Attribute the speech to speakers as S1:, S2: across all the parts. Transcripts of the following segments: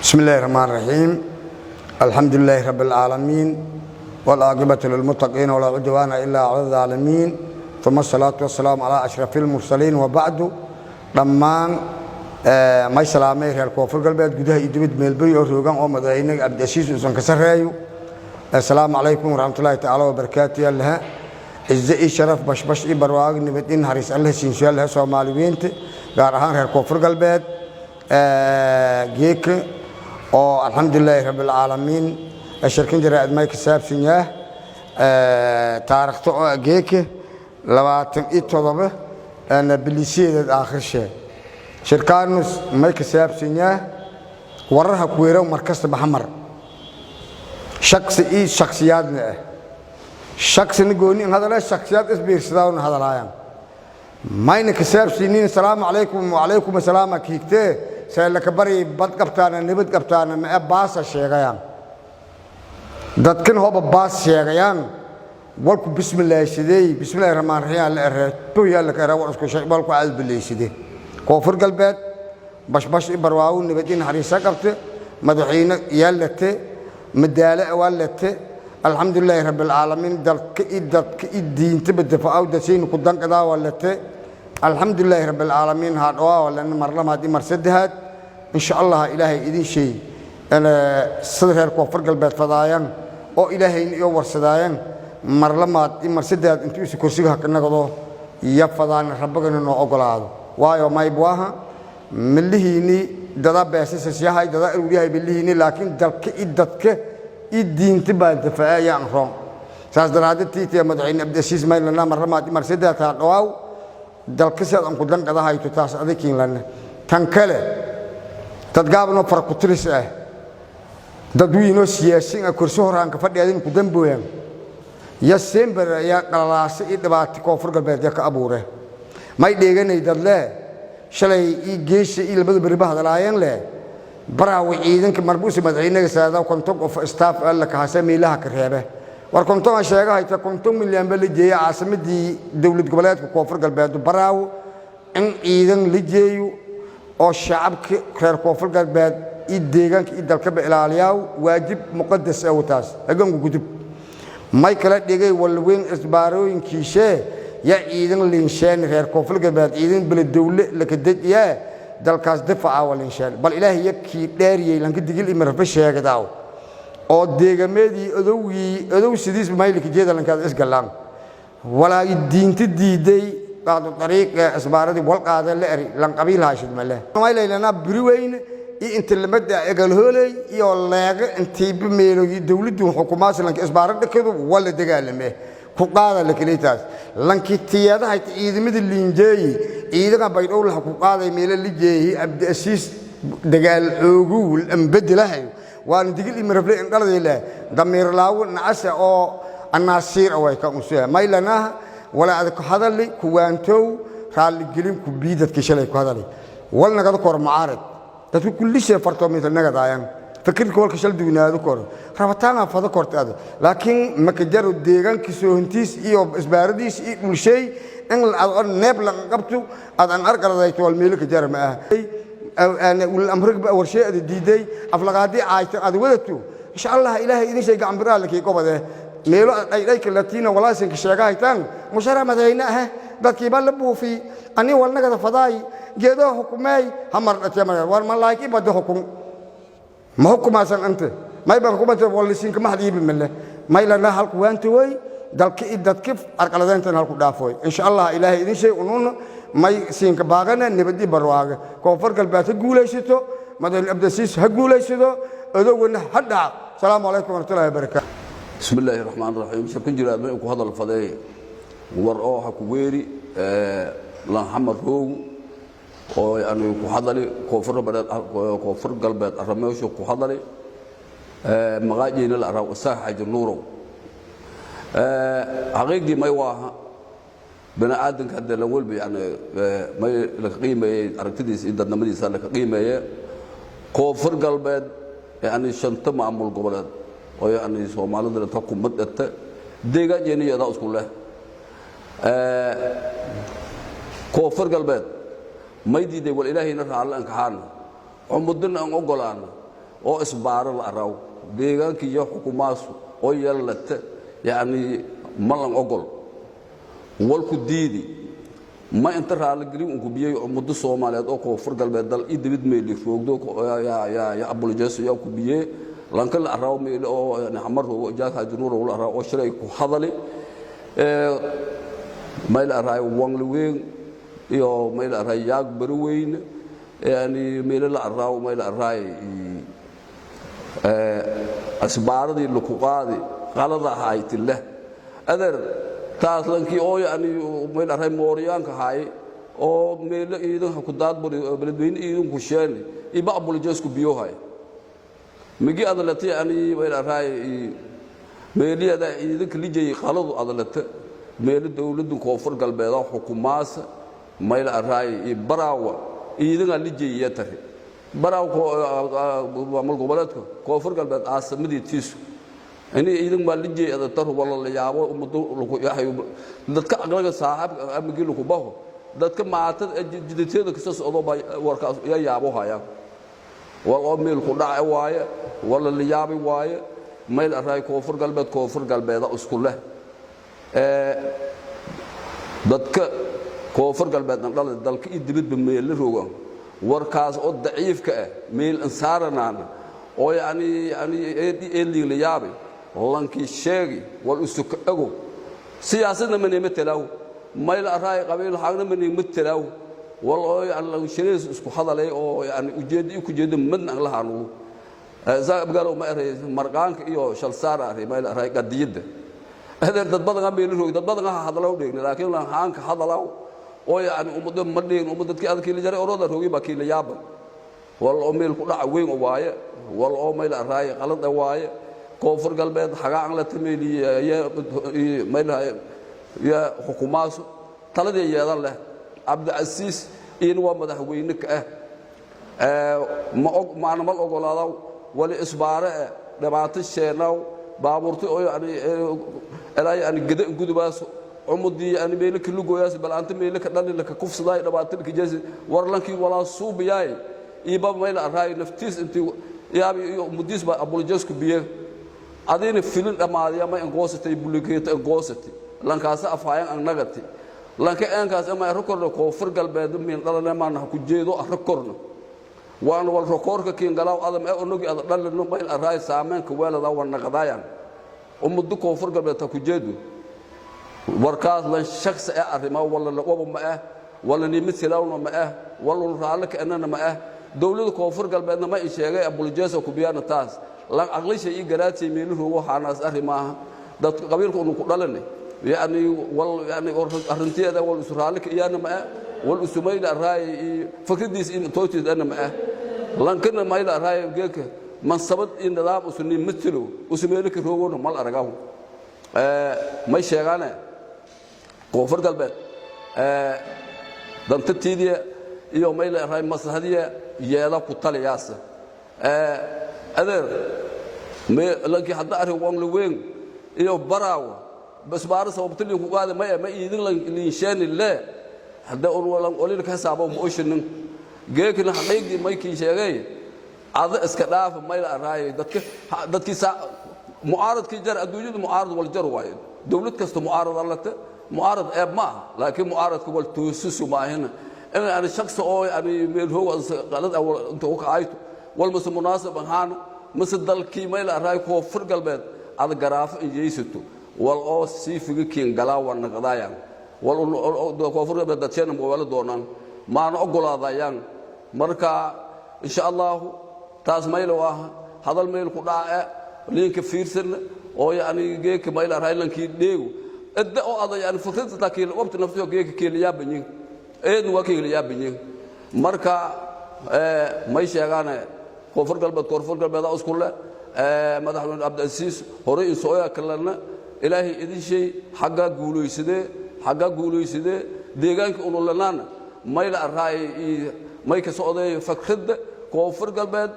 S1: بسم الله الرحمن الرحيم. الحمد لله رب العالمين والعاقبة للمتقين ولا عدوان إلا على الظالمين، ثم الصلاة والسلام على أشرف المرسلين وبعد. لما ما يسلامي reer koonfur galbeed gudaha iyo dibadda meelbari oo roogan oo madaxweynaha Abdiasiis uu ka sareeyo. Assalaamu alaykum warahmatullaahi ta'ala wa barakaatuh. Allah izzi sharaf bashbash i barwaaq nabadin haris Allah insha Allah Soomaaliyeed gaar ahaan reer koonfur galbeed geek oo alxamdulillah rabbil alamin shirkan jiraad ma ka saabsan yahay taariikhda oo geek 27 ana bilisheeda aakhir shay shirkaanus ma ka saabsan yahay waraha ku weerow markasta baxmar shakhsiyaadna shakhsina gooni hadalay shakhsiyaad isbiirsadaan hadalaayaan mayna ka saabsinin assalaamu alaykum wa alaykum assalaam kiigtee سألك بري بد قبتانا نبت قبتانا ما باس الشيغيان دتكن هو باس شيغيان والكو بسم الله سيدي بسم الله الرحمن الرحيم تو يالك راو اسكو شيخ بالكو عز بالله سيدي كفر قلبت باش برواو نبتين حريصه قبت مدحين يالت مداله ولت الحمد لله رب العالمين دلك الدين تبدفع دسين كدن قدا ولت الحمد لله رب العالمين هذا ولا مرلم هذه مرسدهات إن شاء الله إلهي إذن شيء أنا صدر الكفر قلبت فضايان أو إلهي يور صدايان مرلم هذه مرسدهات أنتوا سكرسيها كنا قضوا يفضان ربنا إنه أقول هذا وايو ما يبواها من اللي هني ده بأساس السياحة ده أولياء باللي هني لكن دتك الدين تبى دفاع يعني رام ساز درادة تيجي مدعين أبدأ ما لنا مرلم هذه مرسدهات هذا dalkiisa aan ku dan qadahay taas adeekin lana tan kale tadgaabno farqutris ah dadweyno siyaasiin kursi horaan ka fadhiyeen ku damboyaan ya sember ya qalaas ii dhibaato koonfur galbeed ka abuure may dheeganay dadle shalay ii geesha ii labada bari bahadalaayeen le baraawi ciidanka marbuus madaxweynaha saada konton of staff alla ka hasameelaha ka reebe war konton sheegahay ta konton milyan bal jeeya caasimadii dawlad goboleedka koonfur galbeed baraaw in ciidan la jeeyo oo shacabka reer koonfur galbeed ii deegaanka ii dalka ilaaliyaa waajib muqaddas ah taas hagan gudub may kala dhigay walweyn isbaarooyinkiishe ya ciidan linshaan reer koonfur galbeed ciidan bal dawlad la ka dadiyaa dalkaas difaaca walinshaan bal ilaahay yakii dheeriyay lanka digil imarfa sheegadaw oo deegameedii adow sidiis maylka jeeda lankaad isgalaan walaa diinta diiday qaado dariiqa isbaaradii wal qaada la eri lan qabiil haashid male mayleena biriweyn inta lamada egal hoolay iyo leega intii bimeelooyi dawladdu xukuumaad lanka isbaarada dhakadu wala dagaalame ku qaada la kaleetaas lanki tiyadaha ciidamada liinjeey ciidaga baydhow la ku qaaday meel la jeeyay Abdiasiis dagaal oogul ambadlahay وأنا دقيقة مرفلين قلدي له ضمير لاو نعسى أو الناصير أو يكمسوها ما إلنا ولا هذا اللي كوانتو خالي قليم كبيدة كشلي كهذا اللي ولا نقدر كور معارض تقول كل شيء فرطوا مثل نقد عيان فكر كور كشل دونا ذكر ربطنا فذا كورت هذا لكن ما كجروا ديجان كسوهنتيس إيو إسبارديس إيه كل شيء إن النبل قبته هذا أركض ذا يتوال ميلك جرم أنا والأمر أول شيء دي أفلاقاتي عايشة أدويته إن شاء الله إلهي إذا شيء عم برالك يقوم ده ميلو أيديك اللاتينا ولا سنك الشجاع تان مشارع مدينة ده كيبان لبوا في أني ولنا كذا فضاي جدا حكومي همر أتيمر ورما لايكي بده حكوم ما حكوم عشان أنت ما يبقى حكومة ولا سنك ما حد يبي منه ما يلنا هالك وين توي ده كيف أركلادين تنهالك دافوي إن شاء الله إلهي إذا شيء ونون ما يسينك باغنا نبدي برواقه كوفر قلبات هقوليشتو مدن الأبداسيس هقوليشتو أدونا حدا السلام عليكم ورحمة الله وبركاته.
S2: بسم الله الرحمن الرحيم. شكرا جزيلا لكم هذا الفضاء ورأوها كويري لا محمد هو ويعني كحضري كوفر قلبات الرميوش كحضري مغاجين الأراء الساحة جنورو حقيقي ما يواها بنا آدم كده الأول يعني ما القيمة أركتديس إذا نمدي صار القيمة كوفر قلبات يعني شنطة معمول قبلات ويعني سومالو ده تقوم مدة ديجا جيني يدا أسكوله كوفر قلبات ما يدي ده والإلهي نرى على الأنكحان عمودنا أن أقولان oo isbaaro la araw deegaankii iyo xukuumaasu oo yeelata yani malan ogol walku diidi ma inta raali gelin ugu biyay ummadda Soomaaliyeed oo koonfur galbeed dal idibid meeli foogdo ya abuljees ya ku biyay lanka la araw meeli oo yani xamar oo jaaka junuur oo la araw oo shiray ku hadali meel araay wangluween iyo meel araay yaag barweyn yani meel la araw meel araay asbaaradii lagu qaadi qalada haytile adeer taas lankii oo yani meel araay mooriyaanka hay oo meel iidan ku daad beledweyne iidan ku sheen iba abuljees ku biyo hay migi adalati yani meel araay meeliyada iidan klijay qaladu adalata meel dawladdu koonfur galbeed oo xukuumaas meel araay baraawa iidan lijay tari baraaw ko maamul goboleedka koonfur galbeed aasamadiisu ani iidan ma lijay tar wala la yaabo umadu lagu yahay dadka aqlaga saaxib amigi lagu baho dadka maatada jiditeeda ka soo warkaas ya yaabo haya wala meel ku dhacay waaye wala la yaabi waaye meel araay koonfur galbeed isku leh dadka koonfur galbeedna dhalay dalka idibid meel roogan warkaas oo daciifka ah meel ansaaranana oo yani eedii la yaabay lankii sheegi wal usuk ago siyaasadna ma neematalaw meel araay qabiil xaqna ma neematalaw wal oo yani shiriis isku hadalay oo yani ujeedii ku jeedo madna lahaanu zaabgalo ma aray marqaanka iyo shal saaraari meel araay qadiyada هذا تبادل عم بيلوه تبادل هذا لو دين لكن لان هانك هذا لو أو يعني أمد مدين أمد كذا كيل جري أرودا روي بكي لياب والأميل كل عوين وايا والأميل الرأي غلط وايا كوفر قلبه حاجة على تميلي يا ميل يا حكومات ثلاثة يا الله عبد العزيز إن ومده وينك ما أنا ما أقول هذا ولا إسباره دبعت الشيناو baabuurti oo yani gudubaas umudii yani meelka lu gooyaas balaanta meelka dhalin ka kufsaday dhawaatilka jeesi warlankii wala suubiyay iba meel araay naftiis intii yaabi iyo umudis ba abuljeesku biye adina filin dhamaadiya ma ingoosatay bulikeeta ingoosatay lankaas afayaan an nagati lanka aankaas ama rekordo koonfur galbeed min dhalana ma ku jeedo rekorno وأنا والركورك كين قالوا هذا ما أقول نجي هذا دل إنه ما الرأي سامن كويل هذا والنقدايان دكوا فرق بتكوجدوا وركاز لن شخص أعرف ولا لقوم معه ولا نمثل لونه معه ولا نرالك أننا معه دولة كوفر قلب أن ما يشيء أبو الجاس وكبيان التاس لان أغلى شيء قرأت يميله هو حناس أعرف معه ده قبيل كونوا قلنا يعني يعني أرنتي هذا والسرالك إيانا معه والأسماء الرأي فكرديس إن توتي أنا معه لكن ما إلى الرأي جيك من سبب إن لا أسني مثله أسماء لك روون مال أرجعهم ما يشغلنا كوفر قلبه دم تتيدي يوم إلى الرأي مصلحية يلا قتال ياسر هذا ما لكن حتى أعرف وان لوين يوم براو بس بارس هو بتلي هذا ما يدين لإنشان الله هذا أقول لك حسابه مؤشن جيك الحقيقي ما يكين شيء هذا إسكاف ما إلى الرأي دتك معارض كجر أدوجد معارض والجر وايد دولة كست معارض الله معارض أب ما لكن معارض قبل توسس ما هنا أنا الشخص أو يعني هو غلط أو أنت هو عايته والمس مناسب هان مثل ذلك ما إلى الرأي هو فرق البيت هذا جراف يجيسته والأو سيف كين جلا ونقضايا والكوفر بدأتين مقابل دونان ما نقول هذا يعني مركا إن شاء الله تاس ميل واه هذا الميل كذا لين كفير سن أو يعني جيك ميل رايلن كي ديو الدعوة هذا يعني فكرة تاكيل وقت نفسه جيك كيليا بني نوع كيليا بني مركا ما يشجعنا كوفر قلب هذا أسكوله مدح عبد العزيز هوري سويا كلنا إلهي إذا شيء حاجة قولوا يسده ديجان كونوا لنا ما إلى الرأي ما يكسوده فكرة كوفر قلبه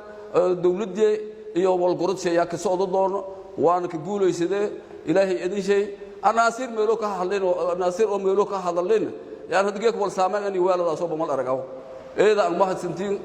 S2: دولة دي يوم القرط شيء يكسوده دون وأنا كقولوا يسده إلهي إذا شيء أنا أصير ملوك حلين ناصر أو ملوك حلين يعني هذا جيك والسامع أني ولا صوب مال أرجعه إذا ما هاد سنتين